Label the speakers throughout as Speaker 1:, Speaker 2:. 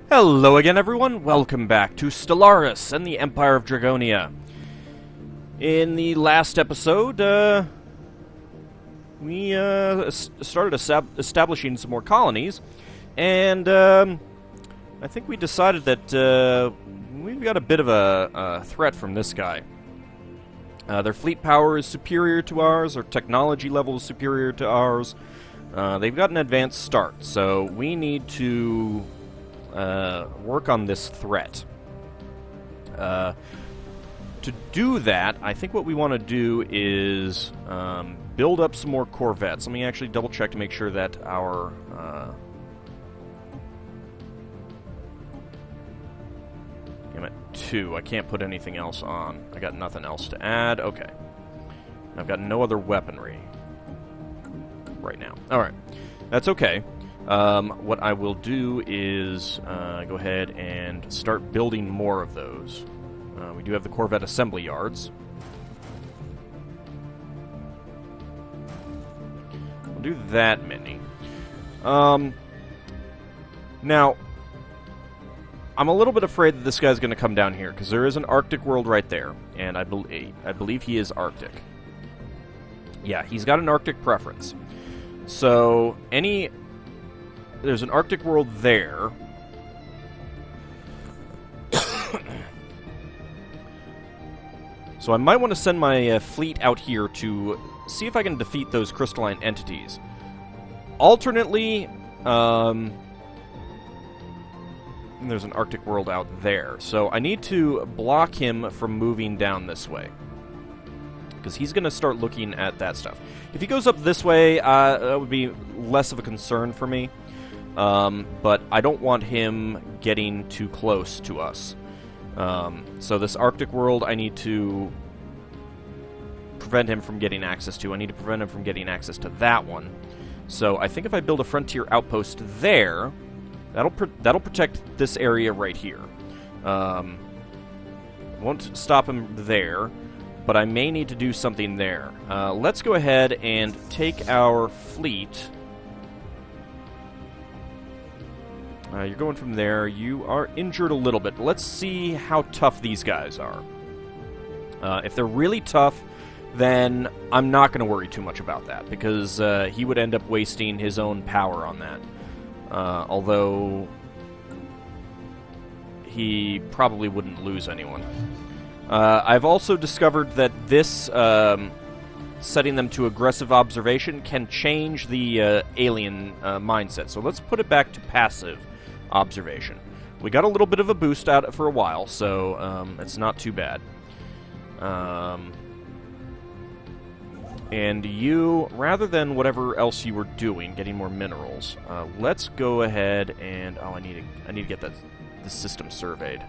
Speaker 1: Hello again, everyone. Welcome back to Stellaris and the Empire of Dragonia. In the last episode, we started establishing some more colonies, and I think we decided that we've got a bit of a threat from this guy. Their fleet power is superior to ours, their technology level is superior to ours. They've got an advanced start, so we need to work on this threat. To do that, I think what we want to do is build up some more corvettes. Let me actually double check to make sure that our I'm at 2. I can't put anything else on. I got nothing else to add. Okay. I've got no other weaponry right now. Alright. That's okay. What I will do is go ahead and start building more of those. We do have the Corvette assembly yards. We'll do that many. Now, I'm a little bit afraid that this guy's going to come down here, because there is an Arctic world right there, and I believe he is Arctic. Yeah, he's got an Arctic preference. So, there's an Arctic world there. So I might want to send my fleet out here to see if I can defeat those crystalline entities. Alternately, there's an Arctic world out there. So I need to block him from moving down this way, because he's going to start looking at that stuff. If he goes up this way, that would be less of a concern for me. But I don't want him getting too close to us. So this Arctic world, I need to prevent him from getting access to. I need to prevent him from getting access to that one. So I think if I build a frontier outpost there, that'll protect this area right here. Won't stop him there, but I may need to do something there. Let's go ahead and take our fleet. You're going from there. You are injured a little bit. Let's see how tough these guys are. If they're really tough, then I'm not going to worry too much about that, because he would end up wasting his own power on that. Although he probably wouldn't lose anyone. I've also discovered that this setting them to aggressive observation can change the alien mindset. So let's put it back to passive observation. We got a little bit of a boost out for a while, so it's not too bad. And you, rather than whatever else you were doing, getting more minerals, let's go ahead and I need to get the system surveyed.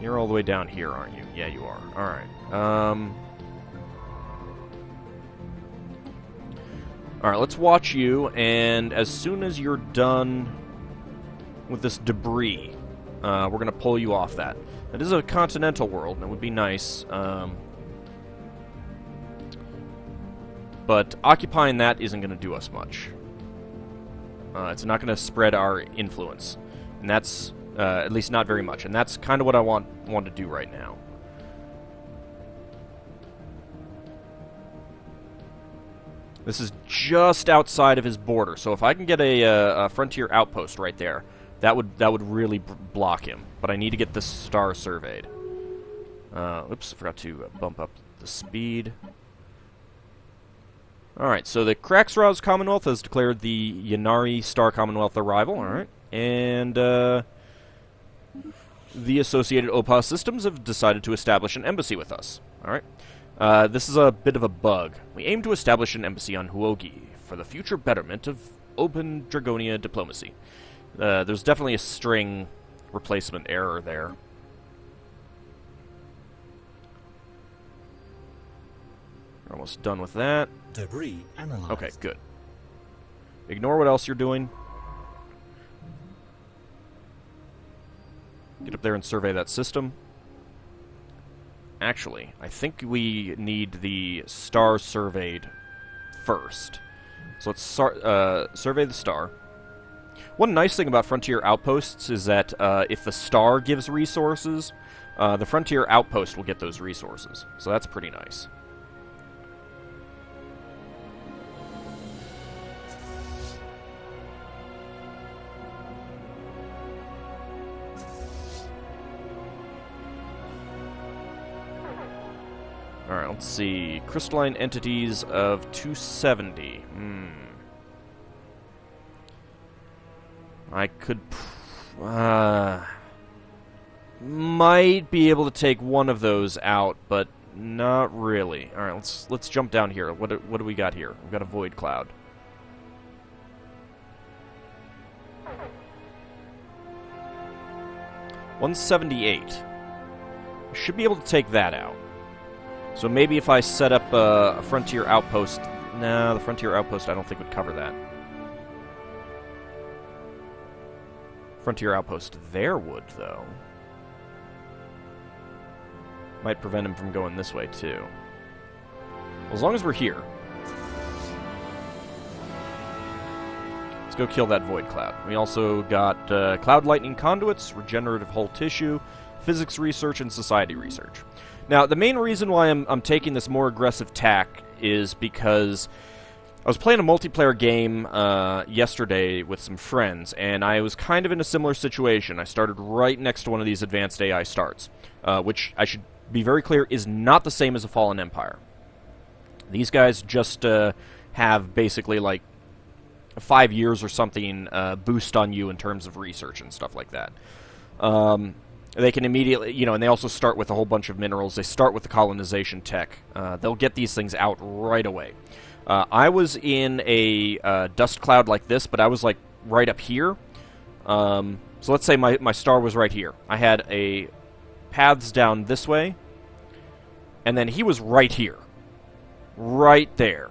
Speaker 1: You're all the way down here, aren't you? Yeah, you are. Alright. Alright, let's watch you, and as soon as you're done with this debris, we're going to pull you off that. It is a continental world, and it would be nice. But occupying that isn't going to do us much. It's not going to spread our influence. And that's... at least not very much, and that's kind of what I want to do right now. This is just outside of his border, so if I can get a frontier outpost right there, that would really block him. But I need to get this star surveyed. Oops, I forgot to bump up the speed. Alright, so the Kraxraz Commonwealth has declared the Yanari Star Commonwealth their rival, alright. And, the Associated Opus Systems have decided to establish an embassy with us. Alright. This is a bit of a bug. We aim to establish an embassy on Huogi for the future betterment of open Dragonia diplomacy. There's definitely a string replacement error there. We're almost done with that.
Speaker 2: Debris analyzed.
Speaker 1: Okay, good. Ignore what else you're doing. Get up there and survey that system. Actually, I think we need the star surveyed first. So let's survey the star. One nice thing about Frontier Outposts is that if the star gives resources, the Frontier Outpost will get those resources. So that's pretty nice. Alright, let's see. Crystalline entities of 270. I could... might be able to take one of those out, but not really. Alright, let's jump down here. What do we got here? We've got a void cloud. $178. Should be able to take that out. So maybe if I set up a Frontier Outpost... Nah, the Frontier Outpost I don't think would cover that. Frontier Outpost there would, though. Might prevent him from going this way, too. Well, as long as we're here. Let's go kill that Void Cloud. We also got Cloud Lightning Conduits, Regenerative Hull Tissue, Physics Research, and Society Research. Now, the main reason why I'm taking this more aggressive tack is because I was playing a multiplayer game yesterday with some friends, and I was kind of in a similar situation. I started right next to one of these Advanced AI starts, which I should be very clear is not the same as a Fallen Empire. These guys just have basically like 5 years or something boost on you in terms of research and stuff like that. They can immediately, and they also start with a whole bunch of minerals. They start with the colonization tech. They'll get these things out right away. I was in a dust cloud like this, but I was like right up here. So let's say my star was right here. I had a paths down this way, and then he was right here. Right there.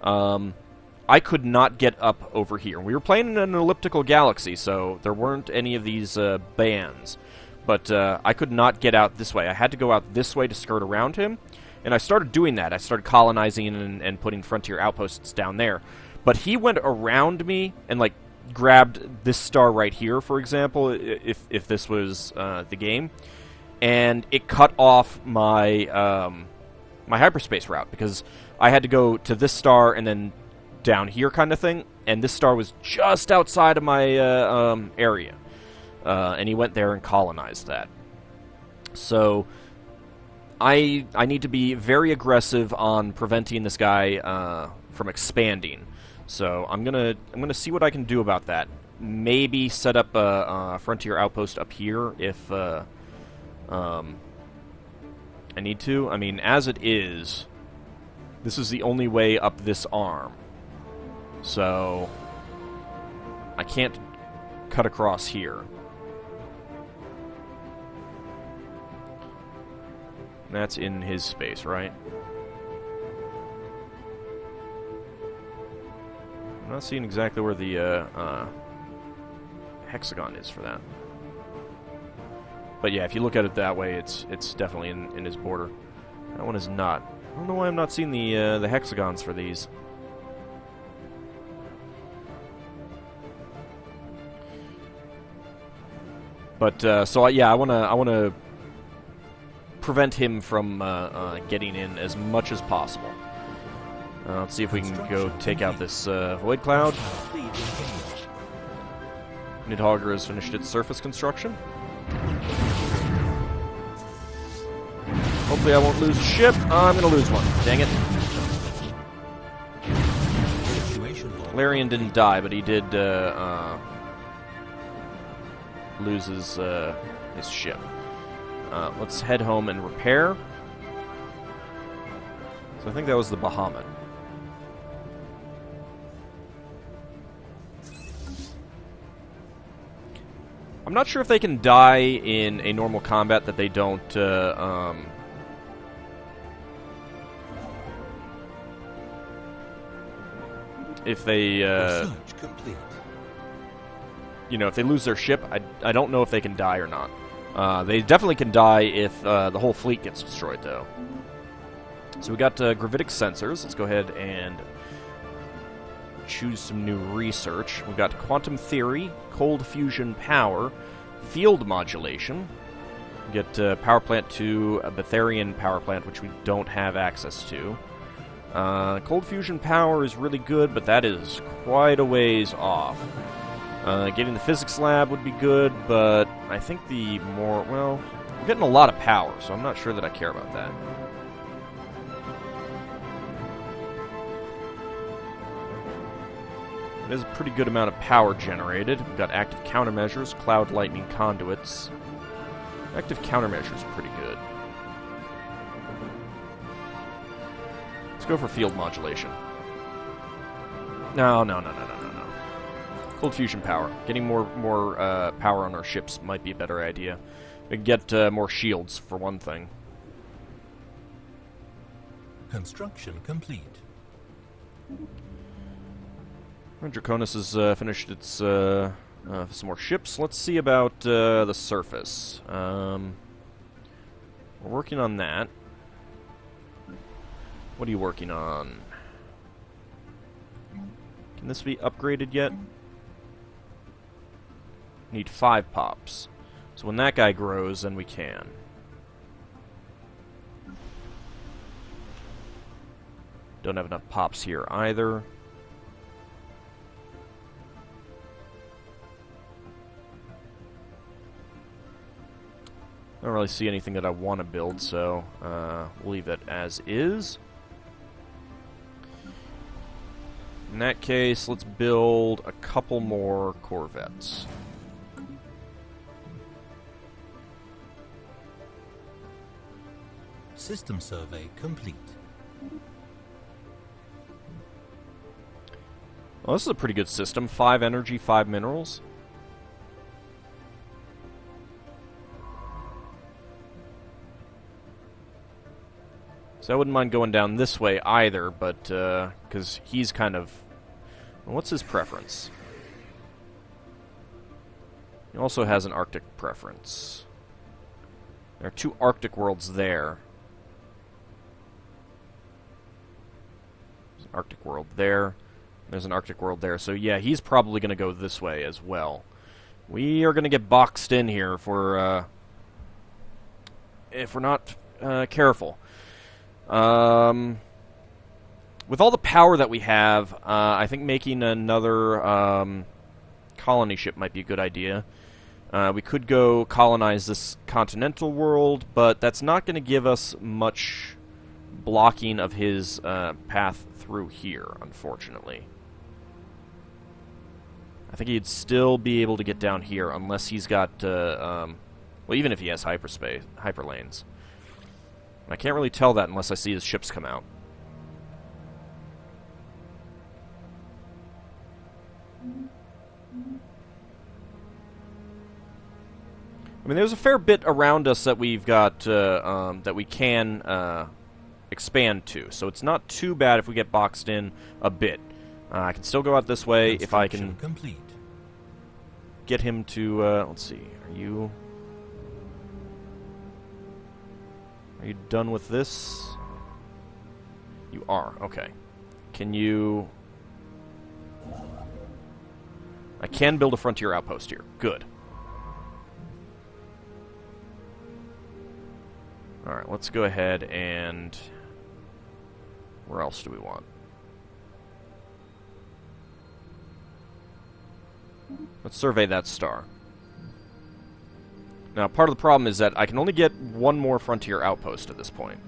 Speaker 1: I could not get up over here. We were playing in an elliptical galaxy, so there weren't any of these bands. But I could not get out this way. I had to go out this way to skirt around him. And I started doing that. I started colonizing and putting Frontier Outposts down there. But he went around me and, like, grabbed this star right here, for example, if this was the game. And it cut off my, my hyperspace route, because I had to go to this star and then down here kind of thing. And this star was just outside of my area. And he went there and colonized that. So I need to be very aggressive on preventing this guy from expanding. So I'm gonna see what I can do about that. Maybe set up a Frontier Outpost up here if I need to. I mean, as it is, this is the only way up this arm. So I can't cut across here. That's in his space, right? I'm not seeing exactly where the hexagon is for that. But yeah, if you look at it that way, it's definitely in his border. That one is not. I don't know why I'm not seeing the hexagons for these. But so yeah, I wanna prevent him from getting in as much as possible. Let's see if we can go take out this Void Cloud. Nidhogger has finished its surface construction. Hopefully I won't lose a ship. I'm going to lose one. Dang it. Larian didn't die, but he did lose his ship. Let's head home and repair. So I think that was the Bahamut. I'm not sure if they can die in a normal combat, that they don't, if they, if they lose their ship, I don't know if they can die or not. They definitely can die if the whole fleet gets destroyed, though. So we got gravitic sensors. Let's go ahead and choose some new research. We've got quantum theory, cold fusion power, field modulation. We get power plant to a Betharian power plant, which we don't have access to. Cold fusion power is really good, but that is quite a ways off. Getting the physics lab would be good, but I think the more... well, we're getting a lot of power, so I'm not sure that I care about that. It is a pretty good amount of power generated. We've got active countermeasures, cloud lightning conduits. Active countermeasures are pretty good. Let's go for field modulation. No. Cold fusion power. Getting more power on our ships might be a better idea. We can get more shields, for one thing.
Speaker 2: Construction complete.
Speaker 1: Draconis has finished its some more ships. Let's see about the surface. We're working on that. What are you working on? Can this be upgraded yet? Need 5 pops. So when that guy grows, then we can. Don't have enough pops here either. I don't really see anything that I want to build, so we'll leave it as is. In that case, let's build a couple more corvettes.
Speaker 2: System survey complete.
Speaker 1: Well, this is a pretty good system. 5 energy, 5 minerals. So I wouldn't mind going down this way either, but, because he's kind of... well, what's his preference? He also has an Arctic preference. There are 2 Arctic worlds there. There's an Arctic world there. There's an Arctic world there. So yeah, he's probably going to go this way as well. We are going to get boxed in here if we're not careful. With all the power that we have, I think making another colony ship might be a good idea. We could go colonize this continental world, but that's not going to give us much blocking of his path through here, unfortunately. I think he'd still be able to get down here, unless he's got, well, even if he has hyperlanes. I can't really tell that unless I see his ships come out. I mean, there's a fair bit around us that we've got, that we can expand to. So it's not too bad if we get boxed in a bit. I can still go out this way if I can get him to, let's see, are you done with this? You are, okay. Can you... I can build a frontier outpost here. Good. Alright, let's go ahead and... where else do we want? Let's survey that star. Now, part of the problem is that I can only get one more frontier outpost at this point.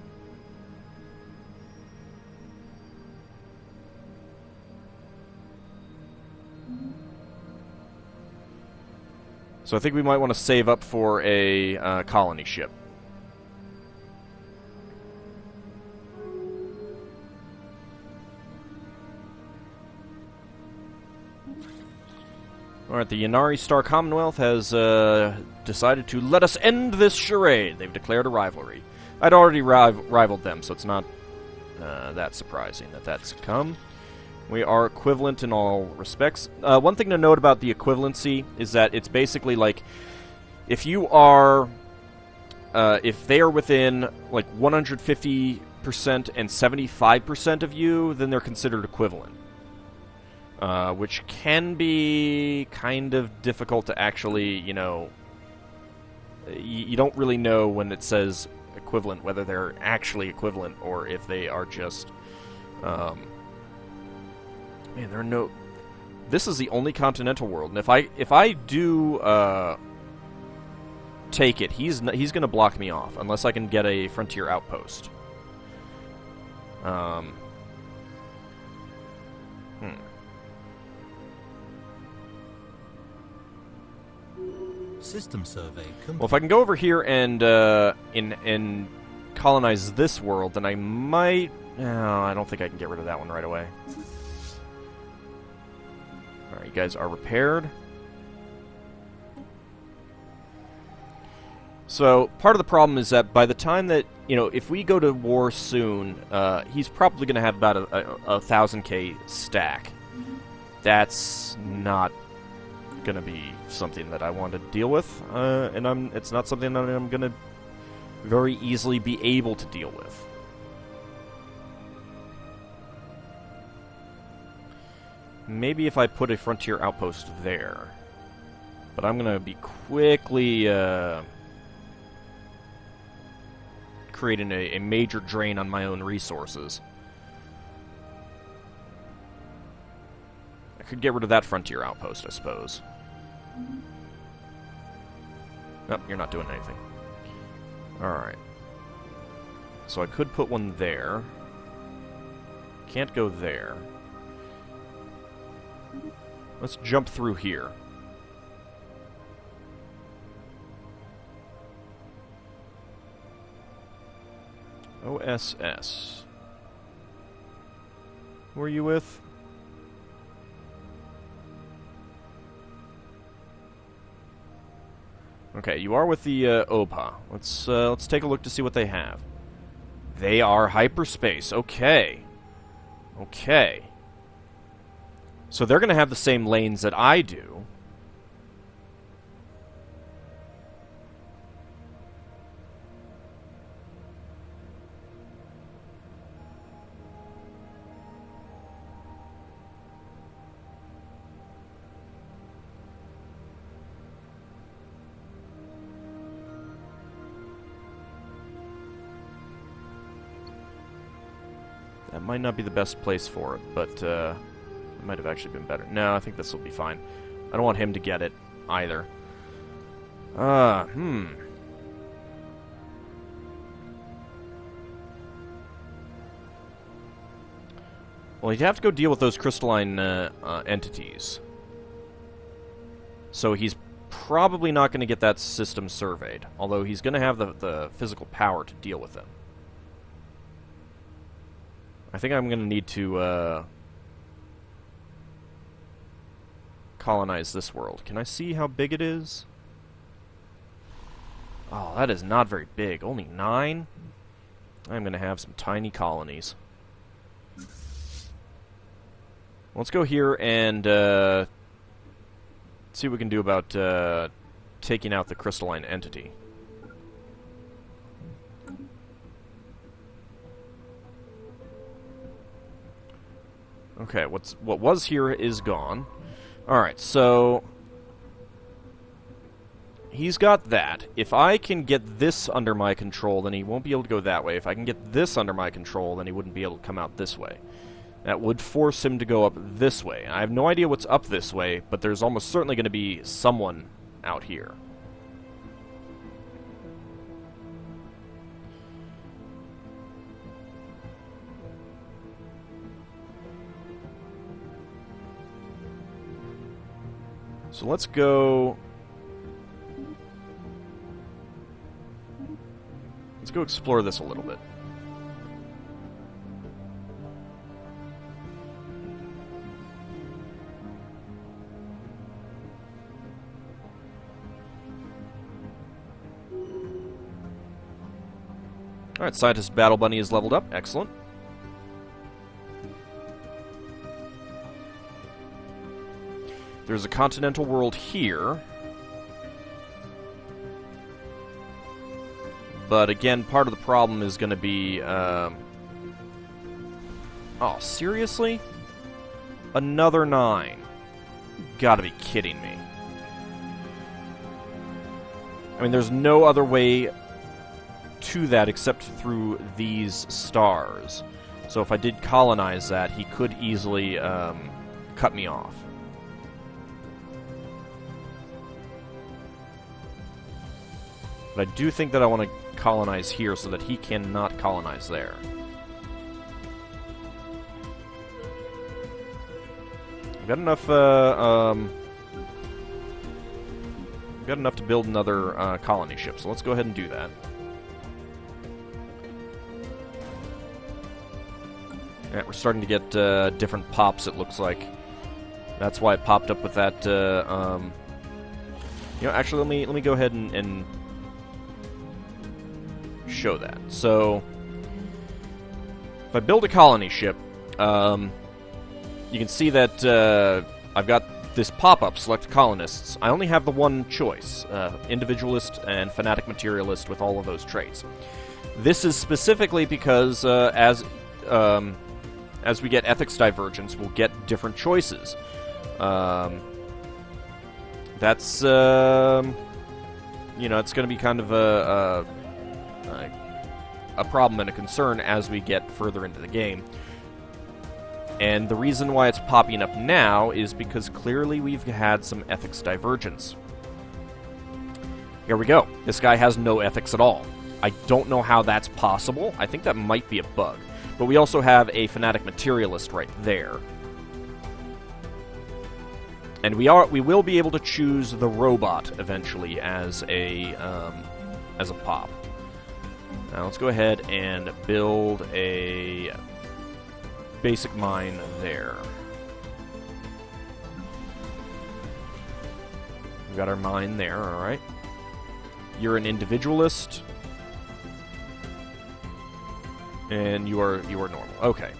Speaker 1: So I think we might want to save up for a colony ship. Alright, the Yanari Star Commonwealth has decided to let us end this charade. They've declared a rivalry. I'd already rivaled them, so it's not that surprising that that's come. We are equivalent in all respects. One thing to note about the equivalency is that it's basically like, if you are... if they are within, like, 150 and 75% of you, then they're considered equivalent. Which can be kind of difficult to actually, you know... You don't really know when it says equivalent, whether they're actually equivalent or if they are just... man, there are no... This is the only continental world, and if I do take it, he's going to block me off unless I can get a frontier outpost.
Speaker 2: System survey complete.
Speaker 1: Well, if I can go over here and colonize this world, then I might... No, I don't think I can get rid of that one right away. Alright, you guys are repaired. So, part of the problem is that by the time that, you know, if we go to war soon, he's probably going to have about a 1,000k stack. That's not going to be something that I want to deal with, and it's not something that I'm going to very easily be able to deal with. Maybe if I put a frontier outpost there. But I'm going to be quickly creating a major drain on my own resources. I could get rid of that frontier outpost, I suppose. Nope, you're not doing anything. Alright. So I could put one there. Can't go there. Let's jump through here. OSS. Who are you with? Okay, you are with the OPA. Let's take a look to see what they have. They are hyperspace. Okay. Okay. So they're going to have the same lanes that I do. That might not be the best place for it, but it might have actually been better. No, I think this will be fine. I don't want him to get it either. Well, he'd have to go deal with those crystalline entities. So he's probably not going to get that system surveyed, although he's going to have the physical power to deal with them. I think I'm going to need to colonize this world. Can I see how big it is? Oh, that is not very big. Only 9? I'm going to have some tiny colonies. Let's go here and see what we can do about taking out the crystalline entity. Okay, what was here is gone. Alright, so he's got that. If I can get this under my control, then he won't be able to go that way. If I can get this under my control, then he wouldn't be able to come out this way. That would force him to go up this way. I have no idea what's up this way, but there's almost certainly going to be someone out here. So let's go... Let's go explore this a little bit. Alright, Scientist Battle Bunny is leveled up. Excellent. There's a continental world here. But again, part of the problem is going to be Oh, seriously? Another 9. Gotta be kidding me. I mean, there's no other way to that except through these stars. So if I did colonize that, he could easily cut me off. But I do think that I want to colonize here so that he cannot colonize there. I've got enough, got enough to build another colony ship, so let's go ahead and do that. Yeah, we're starting to get different pops, it looks like. That's why it popped up with that, you know, actually, let me go ahead and show that. So, if I build a colony ship, you can see that I've got this pop-up, select colonists. I only have the one choice, individualist and fanatic materialist with all of those traits. This is specifically because as we get ethics divergence, we'll get different choices. That's, you know, it's going to be kind of a problem and a concern as we get further into the game. And the reason why it's popping up now is because clearly we've had some ethics divergence. Here we go. This guy has no ethics at all. I don't know how that's possible. I think that might be a bug. But we also have a fanatic materialist right there. And we will be able to choose the robot eventually as a pop. Now let's go ahead and build a basic mine there. We've got our mine there, alright. You're an individualist. And you are normal. Okay.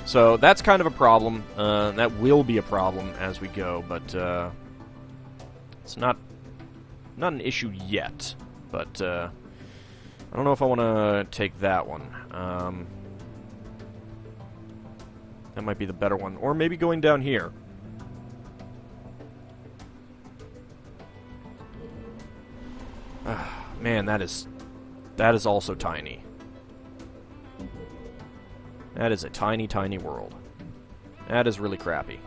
Speaker 1: So that's kind of a problem. That will be a problem as we go, but it's not an issue yet. But I don't know if I want to take that one. That might be the better one. Or maybe going down here. Man, that is also tiny. That is a tiny, tiny world. That is really crappy.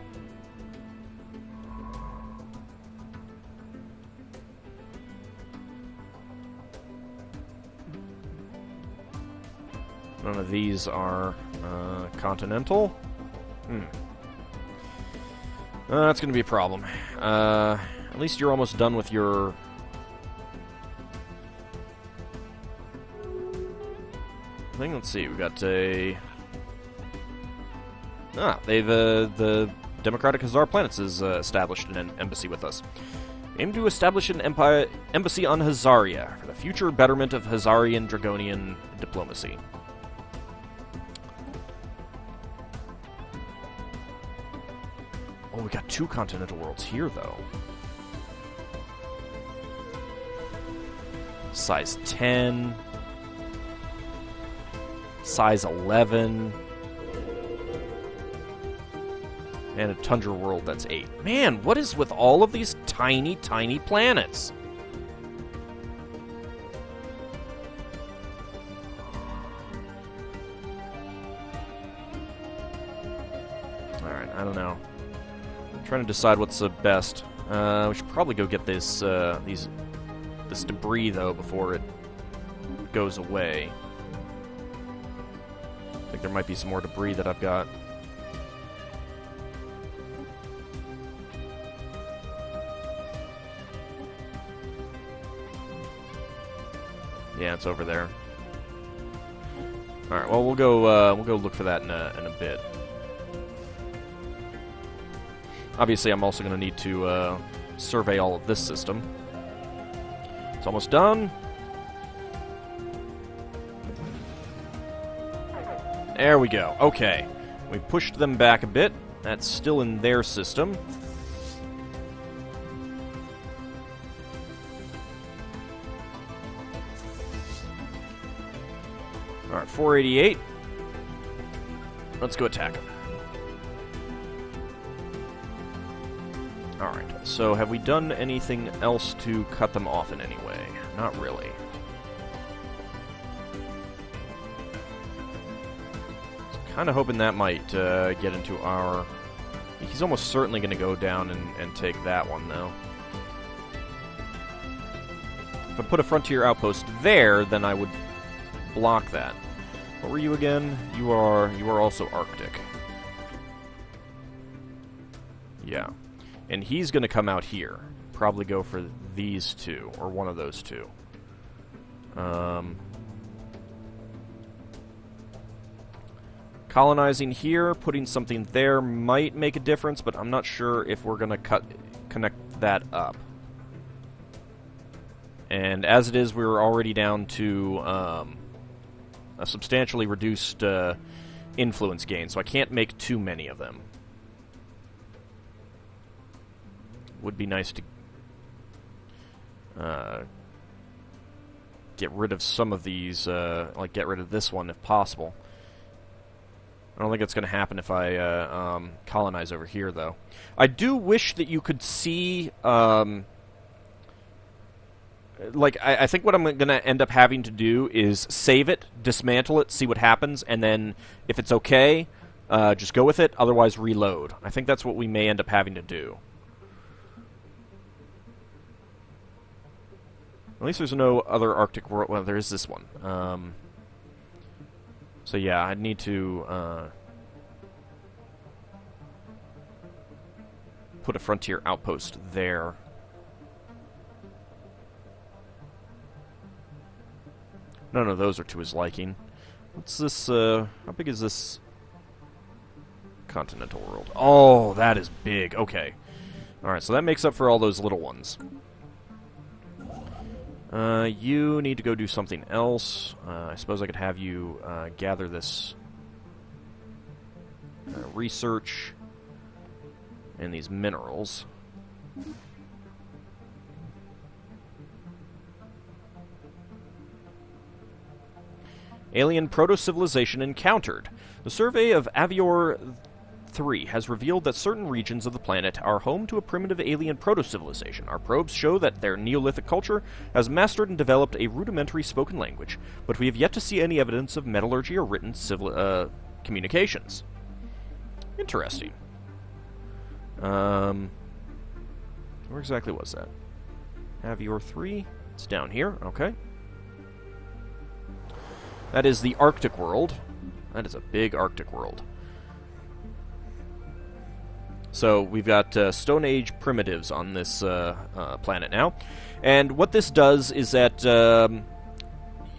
Speaker 1: None of these are continental. That's going to be a problem. At least you're almost done with your... thing. Let's see, we've got a... they've, the Democratic Khazar Planets has established an embassy with us. Aim to establish an embassy on Hazaria for the future betterment of Hazarian Dragonian diplomacy. Oh, we got 2 continental worlds here, though. Size 10. Size 11. And a tundra world that's 8. Man, what is with all of these tiny, tiny planets? Alright, I don't know. I'm trying to decide what's the best. We should probably go get this debris, though, before it goes away. I think there might be some more debris that I've got. Yeah, it's over there. All right. Well, we'll go look for that in a bit. Obviously, I'm also going to need to survey all of this system. It's almost done. There we go. Okay. We've pushed them back a bit. That's still in their system. Alright, 488. Let's go attack him. Alright, so have we done anything else to cut them off in any way? Not really. Kind of hoping that might get into our... He's almost certainly going to go down and take that one, though. If I put a frontier outpost there, then I would block that. What were you again? You are also Arctic. Yeah. And he's going to come out here. Probably go for these two, or one of those two. Colonizing here, putting something there might make a difference, but I'm not sure if we're going to connect that up. And as it is, we're already down to a substantially reduced influence gain, so I can't make too many of them. Would be nice to get rid of some of these, like get rid of this one if possible. I don't think it's going to happen if I colonize over here, though. I do wish that you could see... like, I think what I'm going to end up having to do is save it, dismantle it, see what happens, and then, if it's okay, just go with it, otherwise reload. I think that's what we may end up having to do. At least there's no other Arctic world. Well, there is this one. So yeah, I'd need to put a frontier outpost there. None of those are to his liking. What's this, how big is this continental world? Oh, that is big. Okay. Alright, so that makes up for all those little ones. You need to go do something else. I suppose I could have you gather this research and these minerals. Alien proto-civilization encountered. The survey of Avior 3 has revealed that certain regions of the planet are home to a primitive alien proto-civilization. Our probes show that their Neolithic culture has mastered and developed a rudimentary spoken language, but we have yet to see any evidence of metallurgy or written communications. Interesting. Where exactly was that? Avior 3? It's down here, okay. That is the Arctic world. That is a big Arctic world. So we've got Stone Age primitives on this planet now. And what this does is that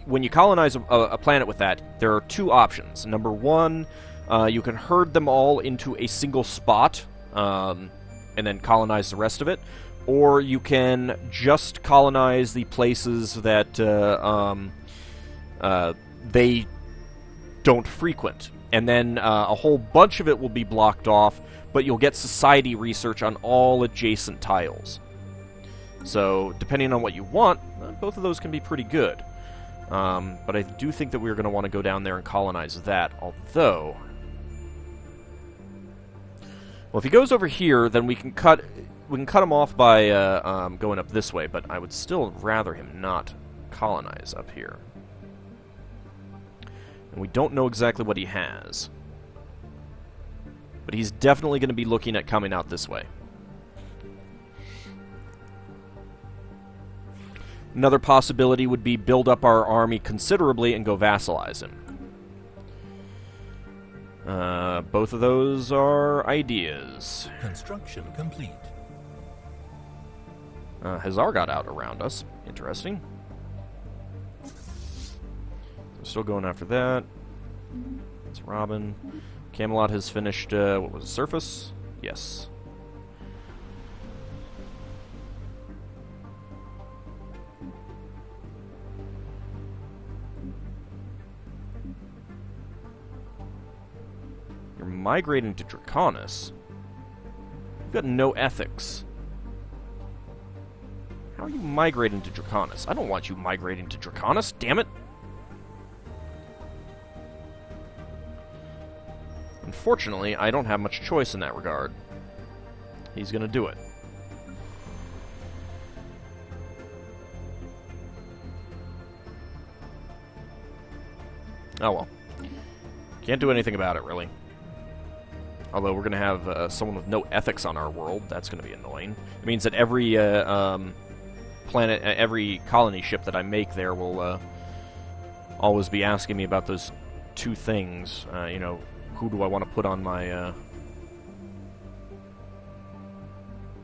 Speaker 1: when you colonize a planet with that, there are two options. Number one, you can herd them all into a single spot and then colonize the rest of it. Or you can just colonize the places that they don't frequent. And then a whole bunch of it will be blocked off, but you'll get society research on all adjacent tiles. So, depending on what you want, both of those can be pretty good. But I do think that we're going to want to go down there and colonize that, although... Well, if he goes over here, then we can cut him off by going up this way, but I would still rather him not colonize up here. And we don't know exactly what he has. But he's definitely going to be looking at coming out this way. Another possibility would be build up our army considerably and go vassalize him. Both of those are ideas.
Speaker 2: Construction complete.
Speaker 1: Hazar got out around us. Interesting. We're still going after that. It's Robin. Camelot has finished, what was it, Surface? Yes. You're migrating to Draconis. You've got no ethics. How are you migrating to Draconis? I don't want you migrating to Draconis, damn it! unfortunately, I don't have much choice in that regard. He's going to do it. Oh well. Can't do anything about it, really. Although we're going to have someone with no ethics on our world. That's going to be annoying. It means that every planet, every colony ship that I make there will always be asking me about those two things. You know, who do I want to put on my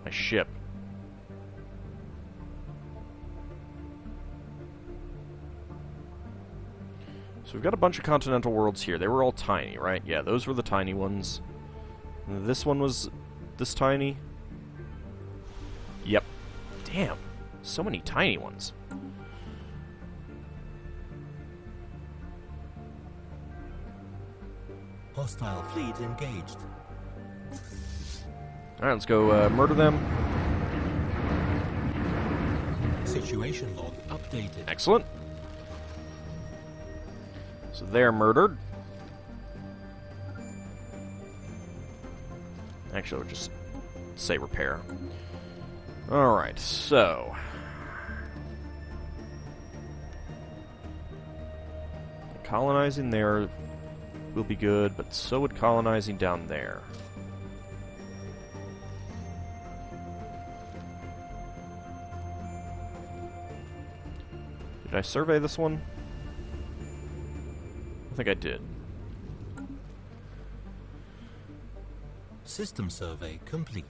Speaker 1: my ship? So we've got a bunch of continental worlds here. They were all tiny, right? Yeah, those were the tiny ones. This one was this tiny. Yep. Damn. So many tiny ones.
Speaker 2: Hostile fleet engaged.
Speaker 1: Alright, let's go murder them.
Speaker 2: Situation log updated.
Speaker 1: Excellent. So they're murdered. Actually, we'll just say repair. Alright, so... colonizing there will be good, but so would colonizing down there. Did I survey this one? I think I did.
Speaker 2: System survey complete.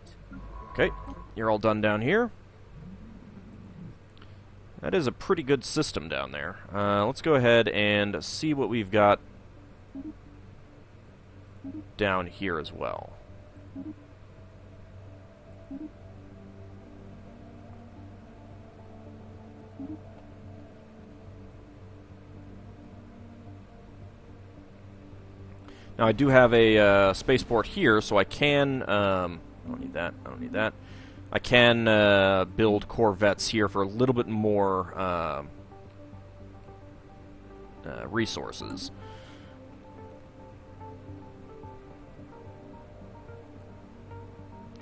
Speaker 1: Okay, you're all done down here. That is a pretty good system down there. Let's go ahead and see what we've got down here as well. Now, I do have a spaceport here, so I can... I don't need that. I don't need that. I can build corvettes here for a little bit more resources.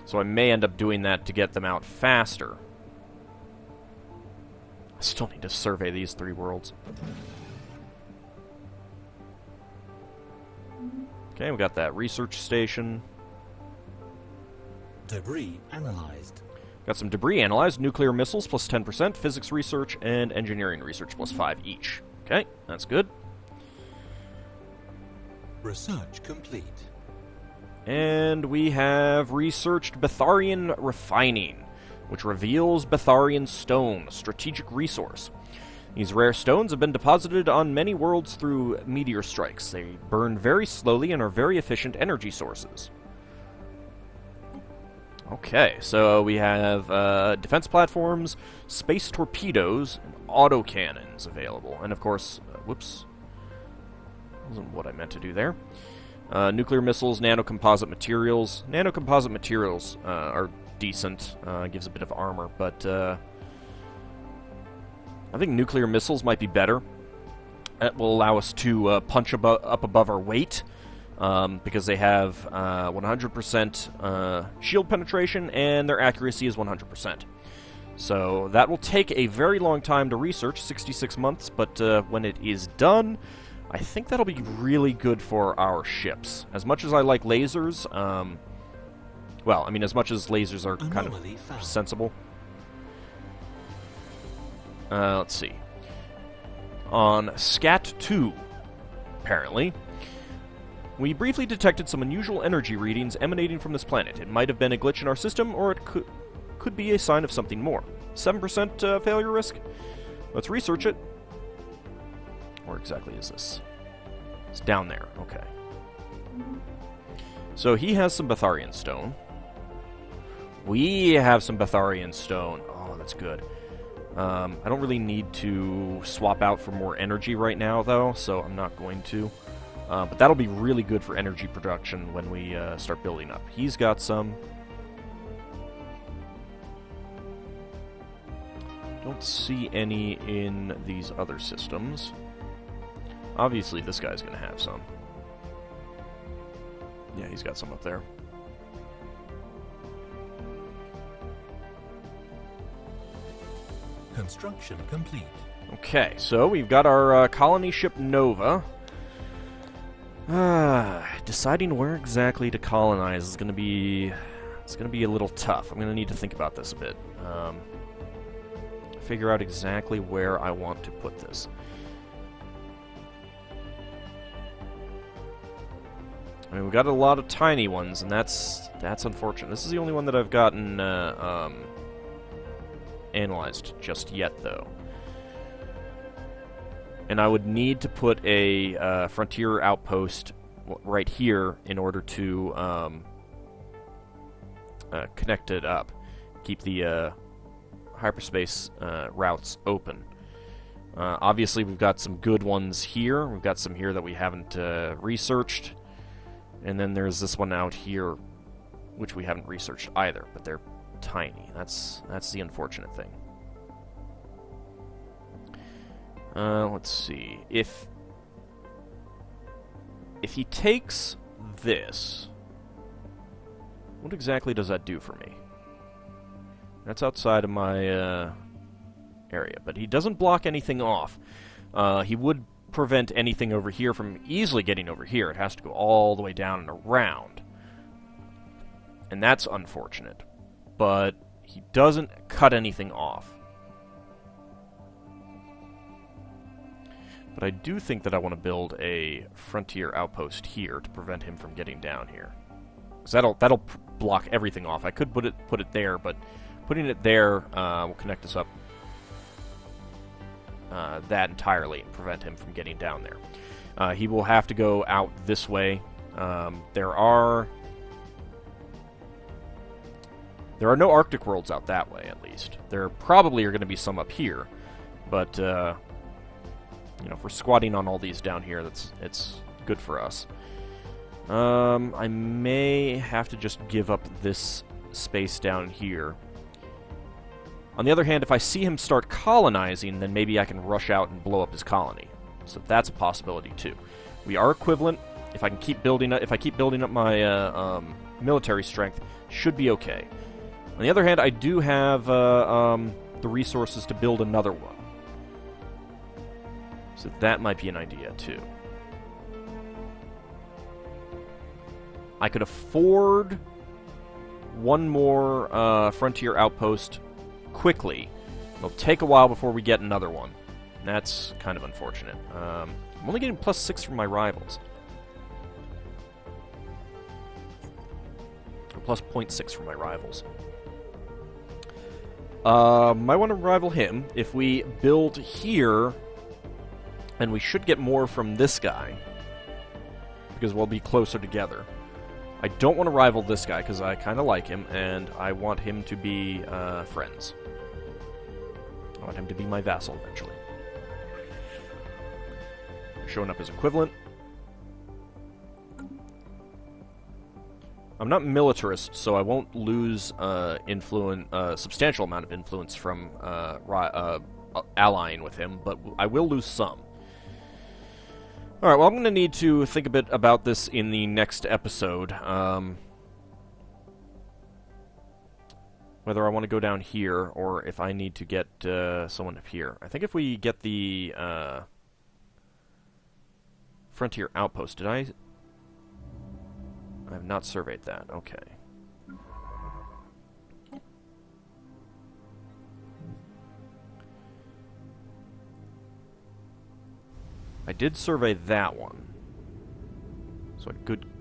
Speaker 1: So I may end up doing that to get them out faster. I still need to survey these 3 worlds. Okay, we got that research station.
Speaker 2: Debris analyzed.
Speaker 1: Got some debris analyzed. Nuclear missiles plus 10%, physics research, and engineering research plus 5 each. Okay, that's good.
Speaker 2: Research complete.
Speaker 1: And we have researched Betharian refining, which reveals Betharian stone, a strategic resource. These rare stones have been deposited on many worlds through meteor strikes. They burn very slowly and are very efficient energy sources. Okay, so we have defense platforms, space torpedoes, and autocannons available. And of course, whoops, wasn't what I meant to do there. Nuclear missiles, nanocomposite materials. Nanocomposite materials are decent, gives a bit of armor, but I think nuclear missiles might be better. That will allow us to punch up above our weight, because they have 100% shield penetration, and their accuracy is 100%. So that will take a very long time to research, 66 months, but when it is done, I think that'll be really good for our ships. As much as I like lasers, well, I mean, as much as lasers are kind of sensible. Let's see. On Scat 2, apparently, we briefly detected some unusual energy readings emanating from this planet. It might have been a glitch in our system, or it could be a sign of something more. 7% failure risk? Let's research it. Where exactly is this? It's down there. Okay. So he has some Betharian stone. We have some Betharian stone. Oh, that's good. I don't really need to swap out for more energy right now, though, so I'm not going to. But that'll be really good for energy production when we start building up. He's got some. Don't see any in these other systems. Obviously, this guy's going to have some. Yeah, he's got some up there.
Speaker 2: Construction complete.
Speaker 1: Okay, so we've got our colony ship Nova. Deciding where exactly to colonize is going to be... It's going to be a little tough. I'm going to need to think about this a bit. Figure out exactly where I want to put this. I mean, we've got a lot of tiny ones, and that's unfortunate. This is the only one that I've gotten analyzed just yet, though. And I would need to put a frontier outpost right here in order to connect it up. Keep the hyperspace routes open. Obviously, we've got some good ones here. We've got some here that we haven't researched. And then there's this one out here, which we haven't researched either, but they're tiny. That's the unfortunate thing. Let's see. If he takes this, what exactly does that do for me? That's outside of my area, but he doesn't block anything off. He would prevent anything over here from easily getting over here. It has to go all the way down and around. And that's unfortunate. But he doesn't cut anything off. But I do think that I want to build a frontier outpost here to prevent him from getting down here. Because that'll block everything off. I could put it there, but putting it there will connect us up that entirely and prevent him from getting down there. He will have to go out this way. There are no Arctic worlds out that way, at least. There probably are going to be some up here, but you know, for squatting on all these down here, it's good for us. I may have to just give up this space down here. On the other hand, if I see him start colonizing, then maybe I can rush out and blow up his colony. So that's a possibility too. We are equivalent. If I keep building up my military strength, should be okay. On the other hand, I do have the resources to build another one. So that might be an idea too. I could afford one more frontier outpost quickly. It'll take a while before we get another one. And that's kind of unfortunate. I'm only getting +6 from my rivals. Or plus 0.6 from my rivals. Might want to rival him. If we build here, and we should get more from this guy, because we'll be closer together. I don't want to rival this guy, because I kind of like him, and I want him to be friends. I want him to be my vassal, eventually. Showing up as equivalent. I'm not militarist, so I won't lose substantial amount of influence from allying with him, but I will lose some. Alright, well, I'm going to need to think a bit about this in the next episode. Whether I want to go down here, or if I need to get someone up here. I think if we get the frontier outpost, did I have not surveyed that. Okay. I did survey that one, so I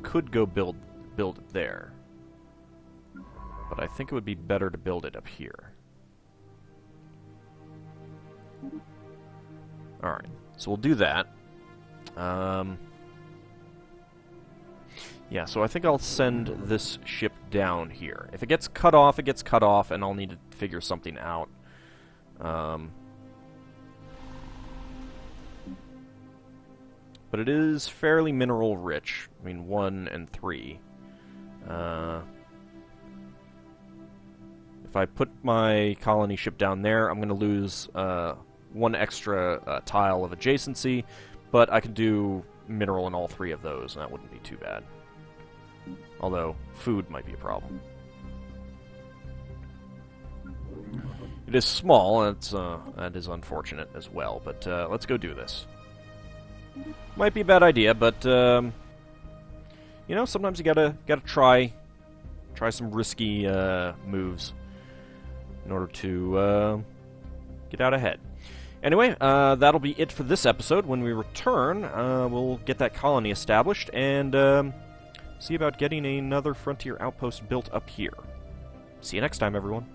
Speaker 1: could go build it there. But I think it would be better to build it up here. Alright, so we'll do that. Yeah, so I think I'll send this ship down here. If it gets cut off, it gets cut off, and I'll need to figure something out. But it is fairly mineral rich. I mean, 1 and 3. If I put my colony ship down there, I'm going to lose 1 extra tile of adjacency, but I can do mineral in all 3 of those, and that wouldn't be too bad. Although, food might be a problem. It is small, and that is unfortunate as well, but let's go do this. Might be a bad idea, but, you know, sometimes you gotta try some risky moves in order to get out ahead. Anyway, that'll be it for this episode. When we return, we'll get that colony established and see about getting another frontier outpost built up here. See you next time, everyone.